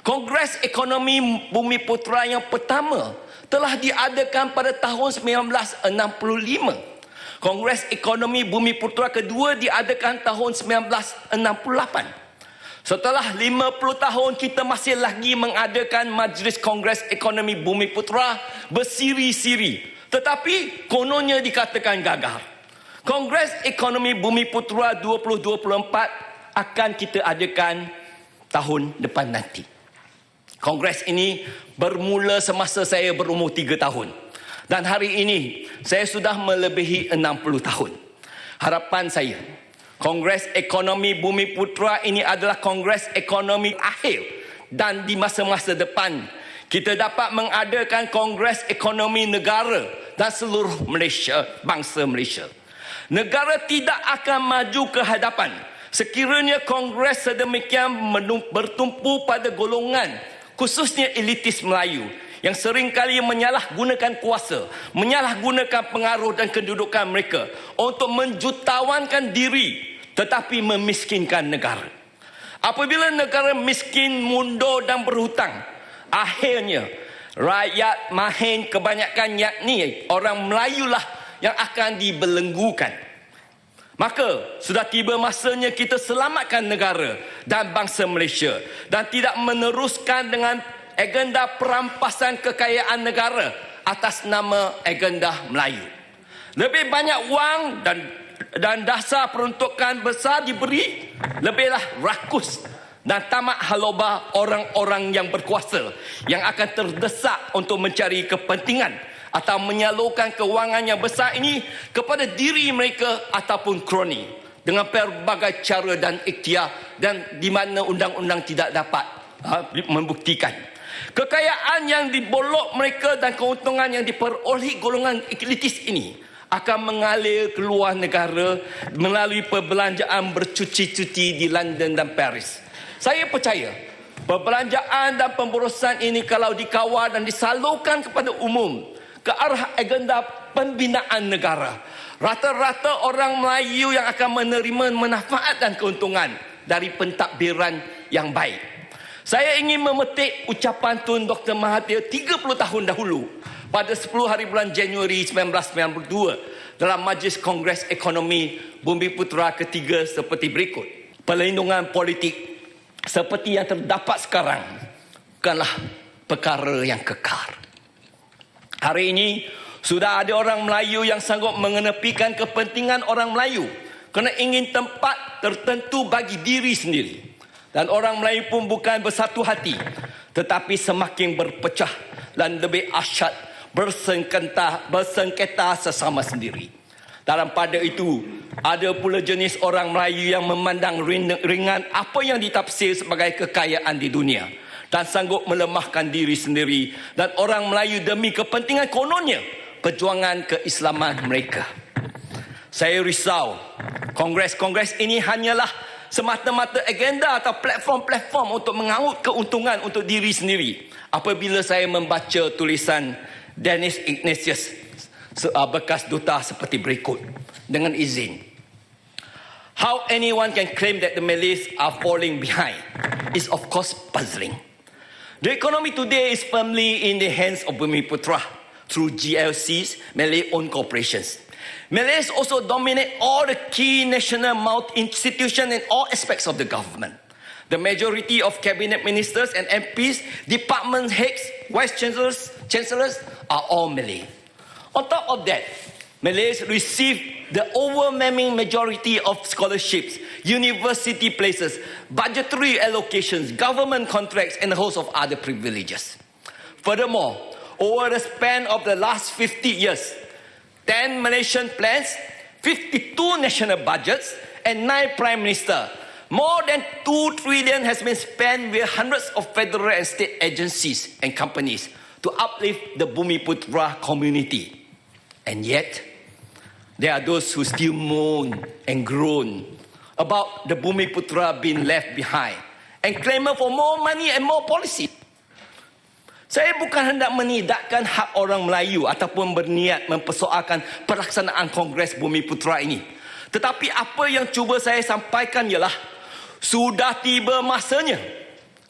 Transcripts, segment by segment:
Kongres Ekonomi Bumiputera yang pertama telah diadakan pada tahun 1965. Kongres Ekonomi Bumiputera kedua diadakan tahun 1968. Setelah 50 tahun kita masih lagi mengadakan Majlis Kongres Ekonomi Bumiputera bersiri-siri. Tetapi kononnya dikatakan gagal. Kongres Ekonomi Bumiputera 2024 akan kita adakan tahun depan nanti. Kongres ini bermula semasa saya berumur 3 tahun. Dan hari ini saya sudah melebihi 60 tahun. Harapan saya, Kongres Ekonomi Bumiputera ini adalah kongres ekonomi akhir, dan di masa-masa depan kita dapat mengadakan kongres ekonomi negara dan seluruh Malaysia, bangsa Malaysia. Negara tidak akan maju ke hadapan sekiranya kongres sedemikian bertumpu pada golongan, khususnya elitis Melayu, yang seringkali menyalahgunakan kuasa, menyalahgunakan pengaruh dan kedudukan mereka untuk menjutawankan diri tetapi memiskinkan negara. Apabila negara miskin, mundur dan berhutang, akhirnya rakyat mahin kebanyakan, yakni orang Melayu lah yang akan dibelenggukan. Maka sudah tiba masanya kita selamatkan negara dan bangsa Malaysia dan tidak meneruskan dengan agenda perampasan kekayaan negara atas nama agenda Melayu. Lebih banyak wang dan dasar peruntukan besar diberi, lebihlah rakus dan tamak haloba orang-orang yang berkuasa yang akan terdesak untuk mencari kepentingan atau menyalurkan kewangan yang besar ini kepada diri mereka ataupun kroni dengan pelbagai cara dan ikhtiar, dan di mana undang-undang tidak dapat membuktikan. Kekayaan yang dibolok mereka dan keuntungan yang diperolehi golongan elitis ini akan mengalir keluar negara melalui perbelanjaan bercuti-cuti di London dan Paris. Saya percaya perbelanjaan dan pemberosan ini kalau dikawal dan disalurkan kepada umum ke arah agenda pembinaan negara, rata-rata orang Melayu yang akan menerima manfaat dan keuntungan dari pentadbiran yang baik. Saya ingin memetik ucapan Tun Dr. Mahathir 30 tahun dahulu pada 10 hari bulan Januari 1992 dalam Majlis Kongres Ekonomi Bumiputera ketiga seperti berikut. Perlindungan politik seperti yang terdapat sekarang bukanlah perkara yang kekal. Hari ini sudah ada orang Melayu yang sanggup mengenepikan kepentingan orang Melayu kerana ingin tempat tertentu bagi diri sendiri. Dan orang Melayu pun bukan bersatu hati, tetapi semakin berpecah dan lebih asyad bersengketa sesama sendiri. Dalam pada itu, ada pula jenis orang Melayu yang memandang ringan apa yang ditafsir sebagai kekayaan di dunia dan sanggup melemahkan diri sendiri dan orang Melayu demi kepentingan kononnya perjuangan keislaman mereka. Saya risau kongres-kongres ini hanyalah semata-mata agenda atau platform-platform untuk mengaut keuntungan untuk diri sendiri. Apabila saya membaca tulisan Dennis Ignatius, bekas duta, seperti berikut, dengan izin. How anyone can claim that the Malays are falling behind is of course puzzling. The economy today is firmly in the hands of Bumiputera through GLCs, Malay-owned corporations. Malays also dominate all the key national institutions and all aspects of the government. The majority of cabinet ministers and MPs, department heads, vice chancellors are all Malay. On top of that, Malays receive the overwhelming majority of scholarships, university places, budgetary allocations, government contracts, and a host of other privileges. Furthermore, over the span of the last 50 years, 10 Malaysian plans, 52 national budgets, and 9 prime ministers. More than 2 trillion has been spent with hundreds of federal and state agencies and companies to uplift the Bumiputera community. And yet, there are those who still moan and groan about the Bumiputera being left behind and claim for more money and more policy. Saya bukan hendak menidakkan hak orang Melayu ataupun berniat mempersoalkan pelaksanaan Kongres Bumiputera ini. Tetapi apa yang cuba saya sampaikan ialah sudah tiba masanya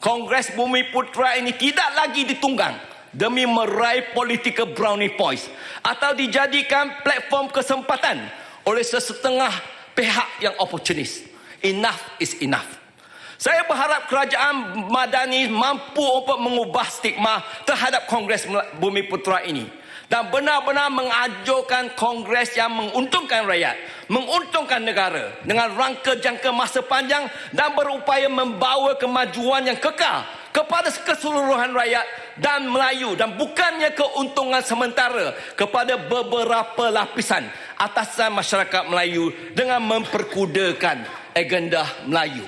Kongres Bumi Putra ini tidak lagi ditunggang demi meraih political brownie points atau dijadikan platform kesempatan oleh sesetengah pihak yang oportunis. Enough is enough. Saya berharap kerajaan madani mampu untuk mengubah stigma terhadap Kongres Bumi Putra ini dan benar-benar mengajukan kongres yang menguntungkan rakyat, menguntungkan negara dengan rangka jangka masa panjang dan berupaya membawa kemajuan yang kekal kepada keseluruhan rakyat dan Melayu dan bukannya keuntungan sementara kepada beberapa lapisan atasan masyarakat Melayu dengan memperkudakan agenda Melayu.